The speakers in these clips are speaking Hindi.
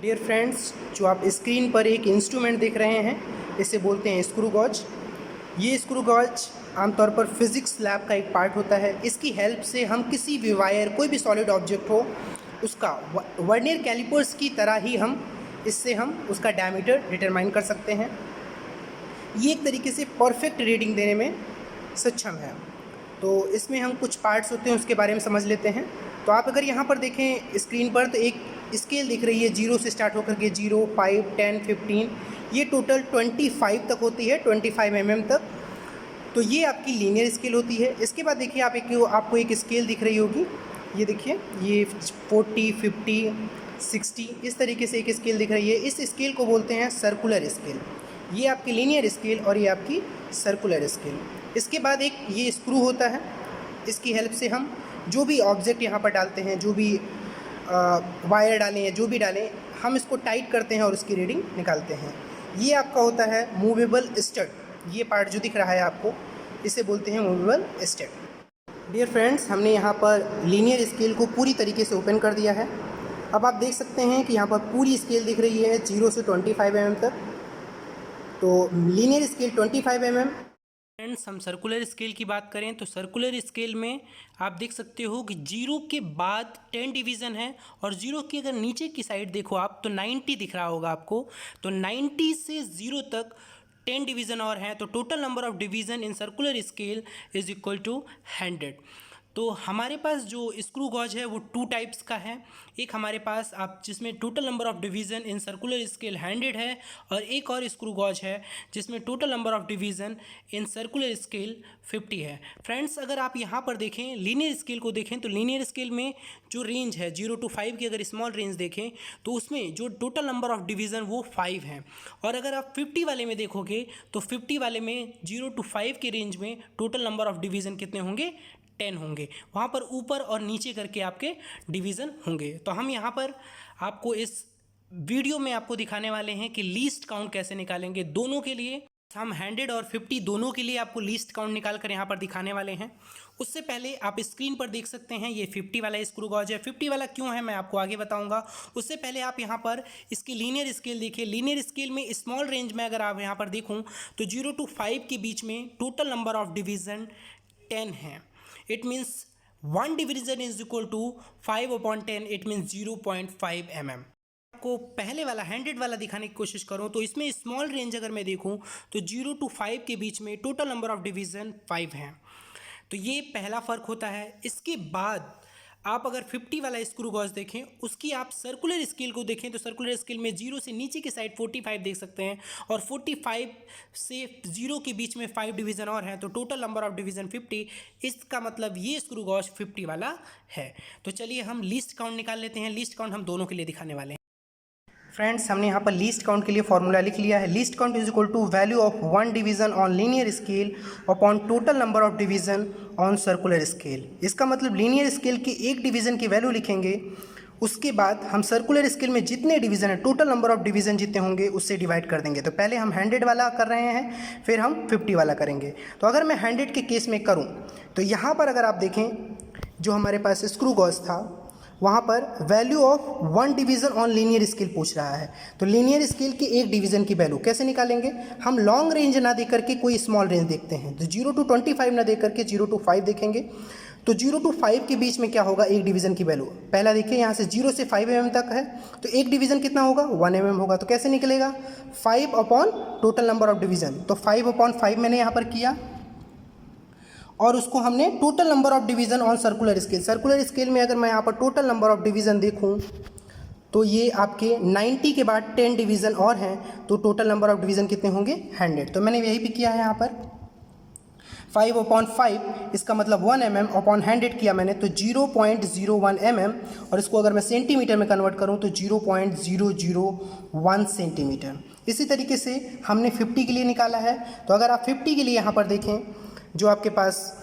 डियर फ्रेंड्स, जो आप स्क्रीन पर एक इंस्ट्रूमेंट देख रहे हैं इसे बोलते हैं स्क्रू गॉज। ये स्क्रू गॉज आमतौर पर फिज़िक्स लैब का एक पार्ट होता है। इसकी हेल्प से हम किसी भी वायर, कोई भी सॉलिड ऑब्जेक्ट हो, उसका वर्नियर कैलिपर्स की तरह ही हम उसका डायमीटर डिटरमाइन कर सकते हैं। ये एक तरीके से परफेक्ट रीडिंग देने में सक्षम है। तो इसमें हम कुछ पार्ट्स होते हैं उसके बारे में समझ लेते हैं। तो आप अगर यहाँ पर देखें स्क्रीन पर तो एक स्केल दिख रही है, 0 से स्टार्ट होकर के 0, 5, 10, 15, ये टोटल 25 तक होती है, 25 mm तक। तो ये आपकी लीनियर स्केल होती है। इसके बाद देखिए आपको एक स्केल दिख रही होगी, ये देखिए, ये 40, 50, 60 इस तरीके से एक स्केल दिख रही है। इस स्केल को बोलते हैं सर्कुलर स्केल। ये आपकी लीनियर स्केल और ये आपकी सर्कुलर स्केल। इसके बाद एक ये स्क्रू होता है, इसकी हेल्प से हम जो भी ऑब्जेक्ट यहाँ पर डालते हैं, जो भी वायर डालें या जो भी डालें, हम इसको टाइट करते हैं और उसकी रीडिंग निकालते हैं। ये आपका होता है मूवेबल स्टड। ये पार्ट जो दिख रहा है आपको, इसे बोलते हैं मूवेबल स्टड। डियर फ्रेंड्स, हमने यहाँ पर लीनियर स्केल को पूरी तरीके से ओपन कर दिया है। अब आप देख सकते हैं कि यहाँ पर पूरी स्केल दिख रही है 0 से 25 mm तक। तो लीनियर स्केल 25 mm। फ्रेंड्स, हम सर्कुलर स्केल की बात करें तो सर्कुलर स्केल में आप देख सकते हो कि 0 के बाद 10 डिवीज़न है, और 0 की अगर नीचे की साइड देखो आप तो 90 दिख रहा होगा आपको। तो 90 से 0 तक 10 डिवीज़न और हैं, तो total number of division in circular scale is equal to 100। तो हमारे पास जो स्क्रू गॉज है वो 2 टाइप्स का है। एक हमारे पास आप जिसमें total number of division in circular scale 100 है, और एक और स्क्रू गॉज है जिसमें total number of division in circular scale 50 है। फ्रेंड्स, अगर आप यहाँ पर देखें लीनियर स्केल को देखें तो लीनियर स्केल में जो रेंज है 0 to 5 की अगर स्मॉल रेंज देखें तो उसमें जो टोटल नंबर ऑफ डिवीज़न वो 5 हैं। और अगर आप 50 वाले में देखोगे तो 50 वाले में 0 to 5 के रेंज में टोटल नंबर ऑफ डिवीज़न कितने होंगे? 10 होंगे। वहाँ पर ऊपर और नीचे करके आपके डिवीज़न होंगे। तो हम यहाँ पर आपको इस वीडियो में आपको दिखाने वाले हैं कि लीस्ट काउंट कैसे निकालेंगे दोनों के लिए। हम 100 और 50 दोनों के लिए आपको लीस्ट काउंट निकाल कर यहाँ पर दिखाने वाले हैं। उससे पहले आप स्क्रीन पर देख सकते हैं ये 50 वाला स्क्रू गॉज है। 50 वाला क्यों है मैं आपको आगे बताऊंगा। उससे पहले आप यहाँ पर इसकी लीनियर स्केल देखिए। लीनियर स्केल में स्मॉल रेंज में अगर आप यहाँ पर देखूँ तो 0 to 5 के बीच में टोटल नंबर ऑफ डिवीज़न 10 है। It means 1 division is equal to 5/10, it means 0.5 mm। आपको पहले वाला 100 वाला दिखाने की कोशिश करूं तो इसमें स्मॉल रेंज अगर मैं देखूं तो 0 to 5 के बीच में टोटल नंबर ऑफ डिवीज़न 5 हैं। तो ये पहला फ़र्क होता है। इसके बाद आप अगर 50 वाला स्क्रू गॉज देखें, उसकी आप सर्कुलर स्केल को देखें तो सर्कुलर स्केल में 0 से नीचे की साइड 45 देख सकते हैं, और 45 से 0 के बीच में 5 डिवीज़न और हैं, तो टोटल नंबर ऑफ डिवीज़न 50। इसका मतलब ये स्क्रू गॉज 50 वाला है। तो चलिए हम लीस्ट काउंट निकाल लेते हैं। लीस्ट काउंट हम दोनों के लिए दिखाने वाले हैं। फ्रेंड्स, हमने यहाँ पर लीस्ट काउंट के लिए फॉर्मूला लिख लिया है। Least count is equal to value of 1 division on linear scale upon total number of division on circular scale. इसका मतलब लीनियर स्केल की एक डिवीज़न की वैल्यू लिखेंगे, उसके बाद हम सर्कुलर स्केल में जितने डिवीज़न है, टोटल नंबर ऑफ डिवीज़न जितने होंगे उससे डिवाइड कर देंगे। तो पहले हम 100 वाला कर रहे हैं, फिर हम 50 वाला करेंगे। तो अगर मैं 100 के केस में करूँ तो यहाँ पर अगर आप देखें जो हमारे पास स्क्रू गॉज था वहाँ पर value of 1 division on linear scale पूछ रहा है। तो लीनियर स्केल की एक डिवीज़न की वैल्यू कैसे निकालेंगे? हम लॉन्ग रेंज ना दे करके कोई स्मॉल रेंज देखते हैं। तो 0 to 25 ना दे करके 0 to 5 देखेंगे। तो 0 to 5 के बीच में क्या होगा एक डिवीज़न की वैल्यू? पहला देखिए, यहाँ से 0 से 5 mm तक है, तो एक डिवीज़न कितना होगा? 1 mm होगा। तो कैसे निकलेगा? 5 upon total number of division. तो 5/5 मैंने यहाँ पर किया, और उसको हमने total number of division on circular scale. Circular scale में अगर मैं यहाँ पर टोटल नंबर ऑफ डिवीज़न देखूँ तो ये आपके 90 के बाद 10 डिवीज़न और हैं, तो टोटल नंबर ऑफ डिवीज़न कितने होंगे? 100। तो मैंने यही भी किया है यहाँ पर 5/5, इसका मतलब 1 mm अपॉन 100 किया मैंने, तो 0.01 mm, और इसको अगर मैं सेंटीमीटर में कन्वर्ट करूँ तो 0.001 सेंटीमीटर। इसी तरीके से हमने 50 के लिए निकाला है। तो अगर आप 50 के लिए यहाँ पर देखें, जो आपके पास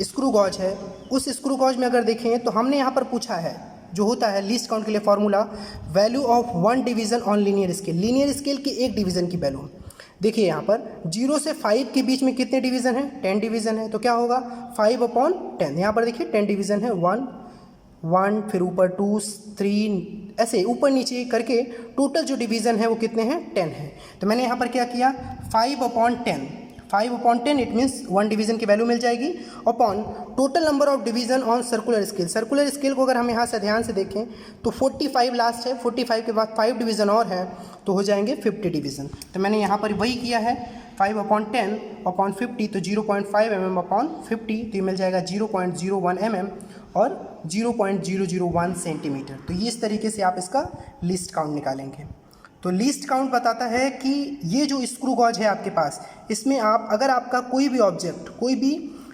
स्क्रू गॉज है, उस स्क्रू गॉज में अगर देखें तो हमने यहाँ पर पूछा है जो होता है लीस्ट काउंट के लिए formula, value of 1 division on linear scale. Linear scale की एक डिवीज़न की वैल्यू देखिए, यहाँ पर 0 से 5 के बीच में कितने डिवीज़न हैं? 10 डिवीज़न है। तो क्या होगा? 5/10। यहाँ पर देखिए 10 डिवीज़न है, 1, 1, फिर ऊपर 2, 3, ऐसे ऊपर नीचे करके टोटल जो डिवीज़न है वो कितने हैं, 10 है। तो मैंने यहाँ पर क्या किया, 5/10, 5/10 इट मीन्स 1 डिवीज़न की वैल्यू मिल जाएगी upon total number of division on circular scale. Circular scale को अगर हम यहाँ से ध्यान से देखें तो 45 लास्ट है, 45 के बाद 5 डिवीज़न और है तो हो जाएंगे 50 डिवीज़न। तो मैंने यहाँ पर वही किया है, 5/10/50 तो 0.5 mm/50, तो ये मिल जाएगा 0.01 mm और 0.001 सेंटीमीटर। तो ये इस तरीके से आप इसका लीस्ट काउंट निकालेंगे। तो लीस्ट काउंट बताता है कि ये जो स्क्रू गॉज है आपके पास, इसमें आप अगर आपका कोई भी ऑब्जेक्ट, कोई भी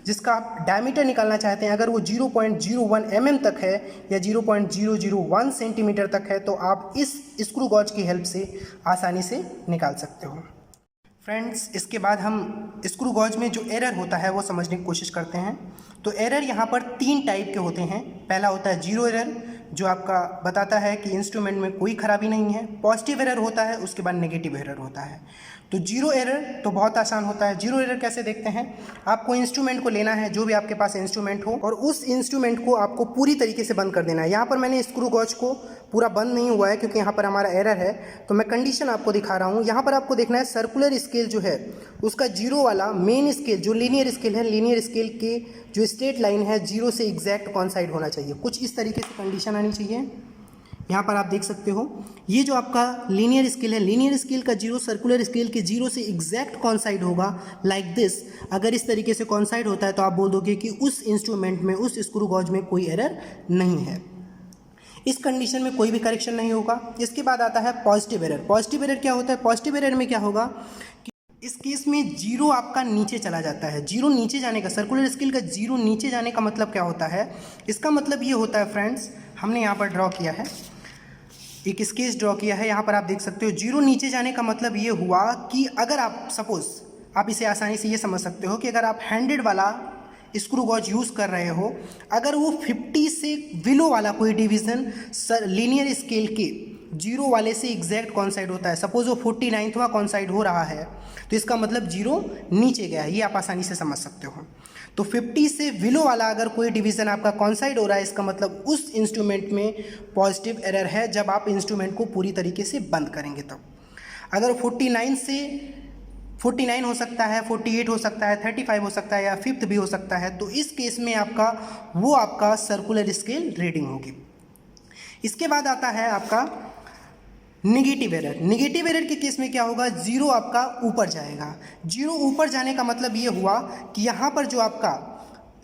जिसका आप डायमीटर निकालना चाहते हैं, अगर वो 0.01 mm तक है या 0.001 सेंटीमीटर तक है तो आप इस स्क्रू गॉज की हेल्प से आसानी से निकाल सकते हो। फ्रेंड्स, इसके बाद हम स्क्रू गॉज में जो एरर होता है वो समझने की कोशिश करते हैं। तो एरर यहाँ पर 3 टाइप के होते हैं। पहला होता है जीरो एरर, जो आपका बताता है कि इंस्ट्रूमेंट में कोई खराबी नहीं है। पॉजिटिव एरर होता है, उसके बाद नेगेटिव एरर होता है। तो जीरो एरर तो बहुत आसान होता है। जीरो एरर कैसे देखते हैं, आपको इंस्ट्रूमेंट को लेना है, जो भी आपके पास इंस्ट्रूमेंट हो, और उस इंस्ट्रूमेंट को आपको पूरी तरीके से बंद कर देना है। यहाँ पर मैंने स्क्रू गॉज को पूरा बंद नहीं हुआ है क्योंकि यहाँ पर हमारा एरर है, तो मैं कंडीशन आपको दिखा रहा हूँ। यहाँ पर आपको देखना है सर्कुलर स्केल जो है उसका जीरो वाला मेन स्केल जो लीनियर स्केल है, लीनियर स्केल के जो स्ट्रेट लाइन है जीरो से एग्जैक्ट कॉन्साइड होना चाहिए। कुछ इस तरीके से कंडीशन आनी चाहिए। यहाँ पर आप देख सकते हो ये जो आपका लीनियर स्केल है, लीनियर स्केल का जीरो सर्कुलर स्केल के जीरो से एग्जैक्ट कॉन्साइड होगा लाइक दिस। अगर इस तरीके से कॉन्साइड होता है तो आप बोल दोगे कि उस इंस्ट्रूमेंट में, उस स्क्रू गॉज में कोई एरर नहीं है। इस कंडीशन में कोई भी करेक्शन नहीं होगा। इसके बाद आता है पॉजिटिव एरर। पॉजिटिव एरर क्या होता है, पॉजिटिव एरर में क्या होगा कि इस केस में जीरो आपका नीचे चला जाता है। जीरो नीचे जाने का, सर्कुलर स्केल का जीरो नीचे जाने का मतलब क्या होता है, इसका मतलब ये होता है फ्रेंड्स, हमने यहाँ पर ड्रॉ किया है, एक स्केच ड्रॉ किया है। यहाँ पर आप देख सकते हो जीरो नीचे जाने का मतलब ये हुआ कि अगर आप सपोज, आप इसे आसानी से ये समझ सकते हो कि अगर आप हैंडेड वाला स्क्रू गॉज यूज़ कर रहे हो, अगर वो 50 से बिलो वाला कोई डिवीज़न लीनियर स्केल के जीरो वाले से एग्जैक्ट कॉन्साइड होता है, सपोज वो 49वां कॉन्साइड हो रहा है, तो इसका मतलब जीरो नीचे गया है। ये आप आसानी से समझ सकते हो। तो 50 से बिलो वाला अगर कोई डिवीज़न आपका कॉन्साइड हो रहा है, इसका मतलब उस इंस्ट्रूमेंट में पॉजिटिव एरर है जब आप इंस्ट्रूमेंट को पूरी तरीके से बंद करेंगे तब। अगर 49 से 49 हो सकता है, 48 हो सकता है, 35 हो सकता है या 5th भी हो सकता है, तो इस केस में आपका सर्कुलर स्केल रीडिंग होगी। इसके बाद आता है आपका निगेटिव एरर। निगेटिव एरर के केस में क्या होगा, जीरो आपका ऊपर जाएगा। जीरो ऊपर जाने का मतलब ये हुआ कि यहाँ पर जो आपका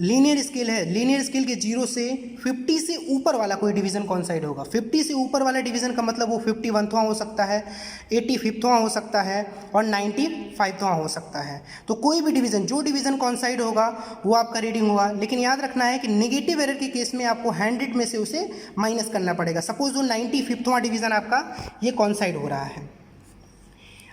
लीनियर स्केल है, लीनियर स्केल के जीरो से 50 से ऊपर वाला कोई डिवीज़न कौन साइड होगा। 50 से ऊपर वाला डिवीज़न का मतलब वो 51वां हो सकता है, 85वां हो सकता है और 95वां हो सकता है। तो कोई भी डिवीज़न, जो डिवीज़न कौन साइड होगा वो आपका रीडिंग होगा। लेकिन याद रखना है कि नेगेटिव एरर के केस में आपको 100 में से उसे माइनस करना पड़ेगा। सपोज वो 95वां डिवीज़न आपका ये कौन साइड हो रहा है,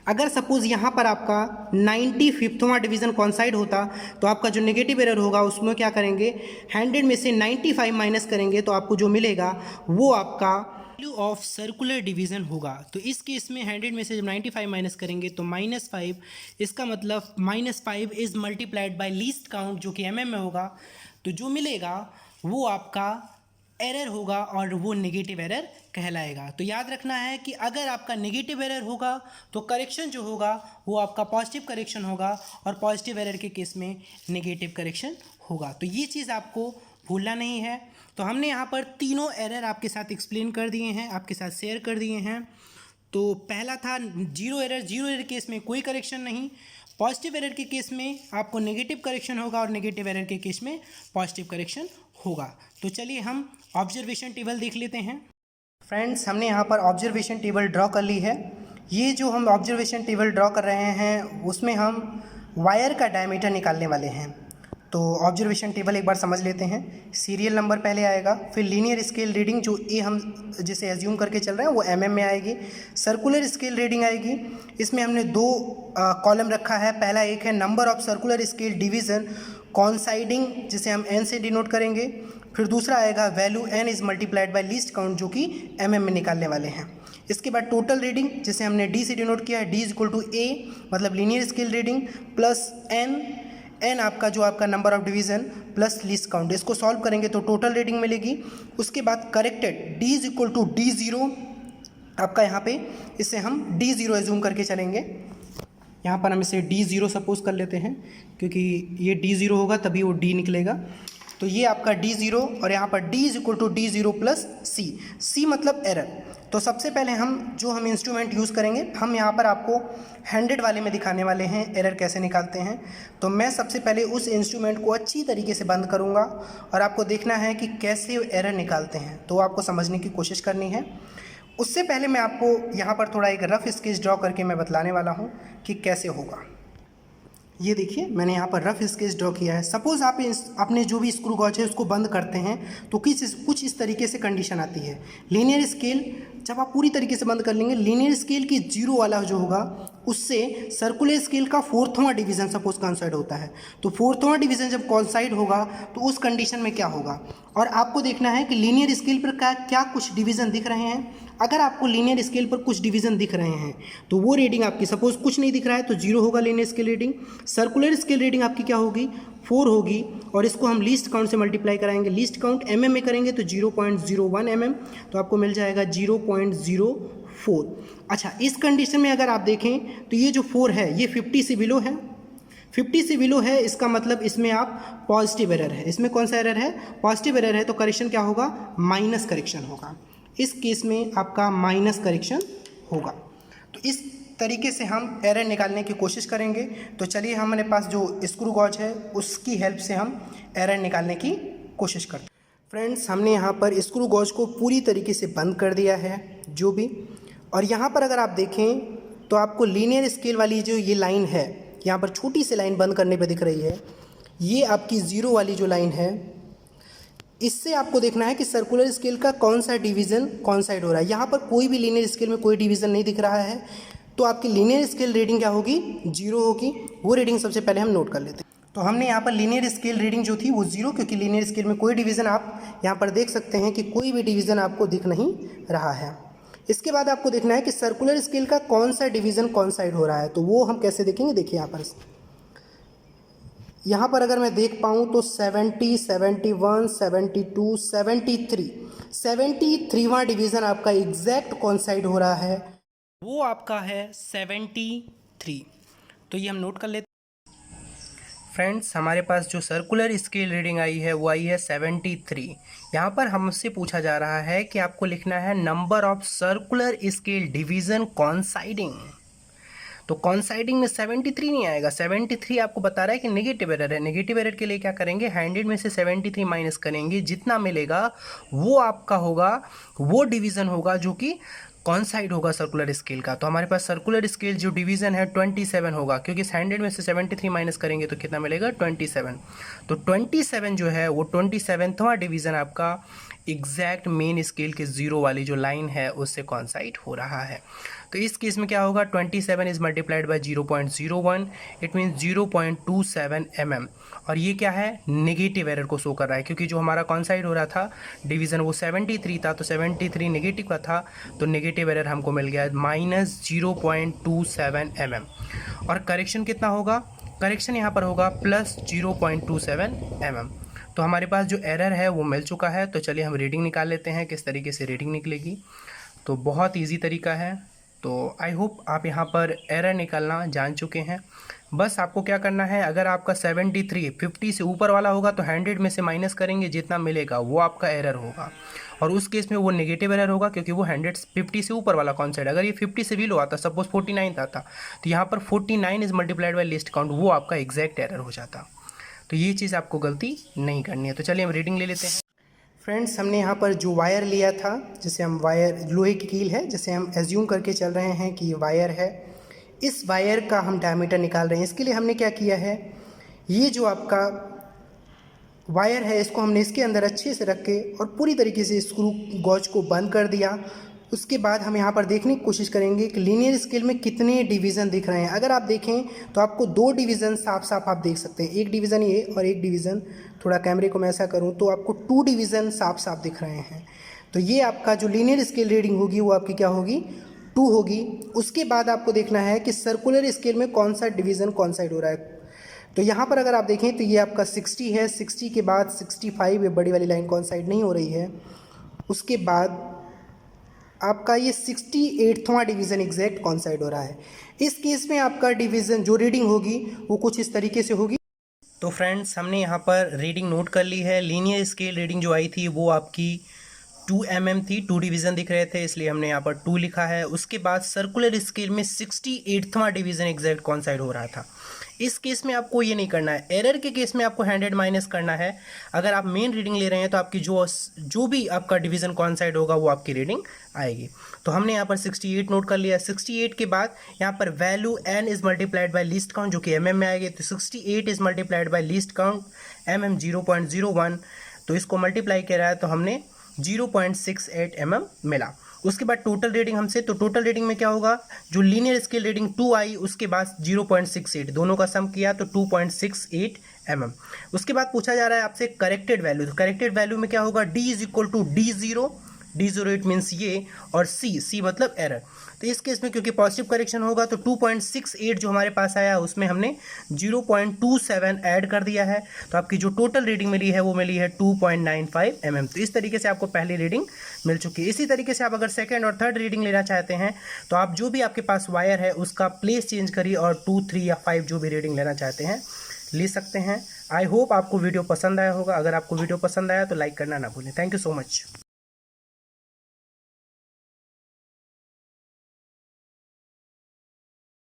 अगर सपोज यहाँ पर आपका 95वां डिवीज़न कॉन्साइड होता तो आपका जो नेगेटिव एरर होगा उसमें क्या करेंगे, 100 में से 95 माइनस करेंगे तो आपको जो मिलेगा वो आपका वैल्यू ऑफ सर्कुलर डिवीज़न होगा। तो इस केस में 100 में से जब 95 माइनस करेंगे तो -5, इसका मतलब -5 is multiplied by least count जो कि mm में होगा। तो जो मिलेगा वो आपका एरर होगा और वो नेगेटिव एरर कहलाएगा। तो याद रखना है कि अगर आपका नेगेटिव एरर होगा तो करेक्शन जो होगा वो आपका पॉजिटिव करेक्शन होगा और पॉजिटिव एरर के केस में नेगेटिव करेक्शन होगा। तो ये चीज़ आपको भूलना नहीं है। तो हमने यहाँ पर तीनों एरर आपके साथ एक्सप्लेन कर दिए हैं, आपके साथ शेयर कर दिए हैं। तो पहला था zero error. Zero error case में कोई करेक्शन नहीं, पॉजिटिव एरर के केस में आपको नेगेटिव करेक्शन होगा और नेगेटिव एरर के केस में पॉजिटिव करेक्शन होगा। तो चलिए हम ऑब्जर्वेशन टेबल देख लेते हैं। फ्रेंड्स, हमने यहाँ पर ऑब्जर्वेशन टेबल ड्रॉ कर ली है। ये जो हम ऑब्जर्वेशन टेबल ड्रॉ कर रहे हैं उसमें हम वायर का डायमीटर निकालने वाले हैं। तो ऑब्जर्वेशन टेबल एक बार समझ लेते हैं। सीरियल नंबर पहले आएगा, फिर लीनियर स्केल रीडिंग जो ए हम जिसे एज्यूम करके चल रहे हैं वो mm में आएगी। सर्कुलर स्केल रीडिंग आएगी, इसमें हमने 2 कॉलम रखा है। पहला एक है number of circular scale division coinciding जिसे हम n से डिनोट करेंगे। फिर दूसरा आएगा value n is multiplied by least count जो कि mm में निकालने वाले हैं। इसके बाद टोटल रीडिंग जिसे हमने d से डिनोट किया है, d is equal to a मतलब linear scale reading plus n N आपका जो आपका number of division plus least count, इसको सॉल्व करेंगे तो टोटल रेटिंग मिलेगी। उसके बाद corrected D is equal to D0 आपका यहाँ पे, इसे हम D0 एज्यूम करके चलेंगे। यहाँ पर हम इसे D0 सपोज कर लेते हैं, क्योंकि ये D0 होगा तभी वो D निकलेगा। तो ये आपका D0 और यहाँ पर D is equal to D0 plus C मतलब एरर। तो सबसे पहले हम इंस्ट्रूमेंट यूज़ करेंगे, हम यहाँ पर आपको 100 वाले में दिखाने वाले हैं एरर कैसे निकालते हैं। तो मैं सबसे पहले उस इंस्ट्रूमेंट को अच्छी तरीके से बंद करूँगा और आपको देखना है कि कैसे एरर निकालते हैं, तो आपको समझने की कोशिश करनी है। उससे पहले मैं आपको यहाँ पर थोड़ा एक रफ़ स्केच ड्रॉ करके मैं बतलाने वाला हूँ कि कैसे होगा। ये देखिए मैंने यहाँ पर रफ़ स्केच ड्रॉ किया है। सपोज़ आप अपने जो भी स्क्रू गॉज है उसको बंद करते हैं तो कुछ इस तरीके से कंडीशन आती है। लीनियर स्केल जब आप पूरी तरीके से बंद कर लेंगे, लीनियर स्केल की 0 वाला जो होगा उससे सर्कुलर स्केल का 4वां डिवीज़न सपोज कॉन्साइड होता है। तो 4वां डिवीज़न जब कॉन्साइड होगा तो उस कंडीशन में क्या होगा, और आपको देखना है कि लीनियर स्केल पर क्या कुछ डिवीज़न दिख रहे हैं। अगर आपको लीनियर स्केल पर कुछ डिवीज़न दिख रहे हैं तो वो रीडिंग आपकी, सपोज कुछ नहीं दिख रहा है तो 0 होगा linear scale reading. Circular scale reading आपकी क्या होगी, 4 होगी, और इसको हम लीस्ट काउंट से मल्टीप्लाई कराएंगे। लीस्ट काउंट mm में करेंगे तो 0.01 mm, तो आपको मिल जाएगा 0.04। अच्छा, इस कंडीशन में अगर आप देखें तो ये जो 4 है ये 50 से बिलो है, 50 से बिलो है, इसका मतलब इसमें आप पॉजिटिव एरर है। इसमें कौन सा एरर है, पॉजिटिव एरर है, तो करेक्शन क्या होगा, माइनस करेक्शन होगा। इस केस में आपका माइनस करेक्शन होगा। तो इस तरीके से हम एरर निकालने की कोशिश करेंगे। तो चलिए हमारे पास जो स्क्रू गॉज है उसकी हेल्प से हम एरर निकालने की कोशिश करते हैं। फ्रेंड्स, हमने यहाँ पर स्क्रू गॉज को पूरी तरीके से बंद कर दिया है जो भी, और यहाँ पर अगर आप देखें तो आपको लीनियर स्केल वाली जो ये लाइन है, यहाँ पर छोटी सी लाइन बंद करने पे दिख रही है, ये आपकी 0 वाली जो लाइन है, इससे आपको देखना है कि सर्कुलर स्केल का कौन सा डिवीज़न कॉन्साइड हो रहा है। यहाँ पर कोई भी लीनियर स्केल में कोई डिवीज़न नहीं दिख रहा है, तो आपकी लीनियर स्केल रीडिंग क्या होगी, 0 होगी। वो रीडिंग सबसे पहले हम नोट कर लेते हैं। तो हमने यहाँ पर लीनियर स्केल रीडिंग जो थी वो 0, क्योंकि लीनियर स्केल में कोई डिवीज़न, आप यहाँ पर देख सकते हैं कि कोई भी डिवीज़न आपको दिख नहीं रहा है। इसके बाद आपको देखना है कि सर्कुलर स्केल का कौन सा डिवीज़न कॉन्साइड हो रहा है, तो वो हम कैसे देखेंगे। देखिए यहाँ पर अगर मैं देख पाऊँ तो 70, 71, 72, 73वां डिवीज़न आपका एग्जैक्ट कॉन्साइड हो रहा है, वो आपका है 73। तो ये हम नोट कर लेते हैं। फ्रेंड्स, हमारे पास जो सर्कुलर स्केल रीडिंग आई है वो आई है 73। यहाँ पर हमसे पूछा जा रहा है कि आपको लिखना है number of circular scale division coinciding. तो कॉन्साइडिंग में 73 नहीं आएगा, 73 आपको बता रहा है कि नेगेटिव एरर है। नेगेटिव एरर के लिए क्या करेंगे, 100 में से 73 माइनस करेंगे, जितना मिलेगा वो आपका होगा, वो डिवीज़न होगा जो कि कॉन्साइड होगा सर्कुलर स्केल का। तो हमारे पास सर्कुलर स्केल जो डिवीज़न है 27 होगा, क्योंकि 100 में से 73 माइनस करेंगे तो कितना मिलेगा, 27। तो 27 जो है वो 27वां डिवीज़न आपका एग्जैक्ट मेन स्केल के 0 वाली जो लाइन है उससे कॉन्साइड हो रहा है। तो इस केस में क्या होगा, 27 is multiplied by 0.01, it mean 0.27 mm, और ये क्या है, नेगेटिव एरर को शो कर रहा है, क्योंकि जो हमारा कॉन्साइड हो रहा था डिवीज़न वो 73 था, तो 73 नेगेटिव का था, तो नेगेटिव एरर हमको मिल गया -0.27 mm। और करेक्शन कितना होगा, करेक्शन यहाँ पर होगा +0.27 mm। तो हमारे पास जो एरर है वो मिल चुका है। तो चलिए हम रीडिंग निकाल लेते हैं, किस तरीके से रीडिंग निकलेगी। तो बहुत ईजी तरीका है। तो आई होप आप यहाँ पर एरर निकालना जान चुके हैं। बस आपको क्या करना है, अगर आपका 73 50 से ऊपर वाला होगा तो 100 में से माइनस करेंगे, जितना मिलेगा वो आपका एरर होगा, और उस केस में वो नेगेटिव एरर होगा, क्योंकि वो 50 से ऊपर वाला कॉन्साइड। अगर ये 50 से बिलो आता, सपोज 49 आता, तो यहाँ पर 49 is multiplied by list count, वो आपका एग्जैक्ट एरर हो जाता। तो ये चीज़ आपको गलती नहीं करनी है। तो चलिए हम रीडिंग ले लेते हैं। फ्रेंड्स, हमने यहाँ पर जो वायर लिया था, जैसे हम वायर, लोहे की कील है, जैसे हम एज्यूम करके चल रहे हैं कि ये वायर है, इस वायर का हम डायमीटर निकाल रहे हैं। इसके लिए हमने क्या किया है, ये जो आपका वायर है इसको हमने इसके अंदर अच्छे से रख के और पूरी तरीके से स्क्रू गॉज को बंद कर दिया। उसके बाद हम यहाँ पर देखने की कोशिश करेंगे कि लीनियर स्केल में कितने डिवीज़न दिख रहे हैं। अगर आप देखें तो आपको 2 डिवीज़न साफ साफ आप देख सकते हैं, एक डिवीज़न ये और एक डिवीज़न, थोड़ा कैमरे को मैं ऐसा करूँ तो आपको 2 डिवीज़न साफ साफ दिख रहे हैं। तो ये आपका जो लीनियर स्केल रीडिंग होगी वो आपकी क्या होगी, 2 होगी। उसके बाद आपको देखना है कि सर्कुलर स्केल में कौन सा डिवीज़न कॉन्साइड हो रहा है। तो यहाँ पर अगर आप देखें तो ये आपका 60 है, 60 के बाद 65, ये बड़ी वाली लाइन कॉइंसाइड नहीं हो रही है। उसके बाद आपका ये 68वां डिवीज़न एग्जैक्ट कॉइंसाइड हो रहा है। इस केस में आपका डिवीज़न जो रीडिंग होगी वो कुछ इस तरीके से होगी। तो फ्रेंड्स, हमने यहाँ पर रीडिंग नोट कर ली है। लीनियर स्केल रीडिंग जो आई थी वो आपकी 2 mm थी, 2 डिवीज़न दिख रहे थे इसलिए हमने यहाँ पर 2 लिखा है। उसके बाद सर्कुलर स्केल में 68वां डिवीज़न एग्जैक्ट कॉइंसाइड हो रहा था। इस केस में आपको ये नहीं करना है। एरर के केस में आपको 100 माइनस करना है। अगर आप मेन रीडिंग ले रहे हैं तो आपकी जो भी आपका डिवीज़न कॉइंसाइड होगा वो आपकी रीडिंग आएगी। तो हमने यहाँ पर 68 नोट कर लिया। 68 के बाद यहाँ पर value n is multiplied by least count जो कि mm में आएगी। तो 68 is multiplied by least count mm 0.01, तो इसको मल्टीप्लाई किया है तो हमने 0.68 mm मिला। उसके बाद टोटल रीडिंग हमसे, तो टोटल रीडिंग में क्या होगा, जो लीनियर स्केल रीडिंग 2 आई उसके बाद 0.68, दोनों का सम किया तो 2.68 mm। उसके बाद पूछा जा रहा है आपसे करेक्टेड वैल्यू। तो करेक्टेड वैल्यू में क्या होगा, d is equal to D0, D0 it means ये, और C मतलब एरर। तो इस केस में क्योंकि पॉजिटिव करेक्शन होगा तो 2.68 जो हमारे पास आया उसमें हमने 0.27 ऐड कर दिया है। तो आपकी जो टोटल रीडिंग मिली है वो मिली है 2.95 mm। तो इस तरीके से आपको पहली रीडिंग मिल चुकी है। इसी तरीके से आप अगर सेकंड और थर्ड रीडिंग लेना चाहते हैं तो आप जो भी आपके पास वायर है उसका प्लेस चेंज करिए और 2, 3 या 5 जो भी रीडिंग लेना चाहते हैं ले सकते हैं। आई होप आपको वीडियो पसंद आया होगा। अगर आपको वीडियो पसंद आया तो लाइक करना ना भूलें। Thank you so much.